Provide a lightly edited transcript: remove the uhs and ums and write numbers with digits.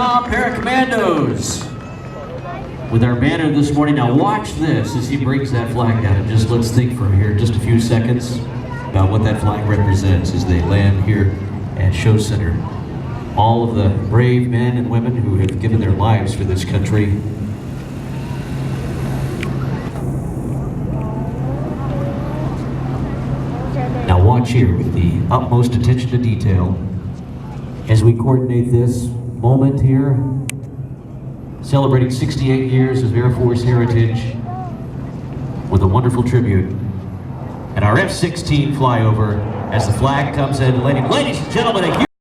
Utah Paracommandos with our banner this morning. Now watch this as he brings that flag down, and just let's think for here just a few seconds about what that flag represents as they land here at Show Center. All of the brave men and women who have given their lives for this country. Now watch here with the utmost attention to detail as we coordinate this moment here, celebrating 68 years of Air Force heritage with a wonderful tribute and our F-16 flyover as the flag comes in. Ladies and gentlemen, a huge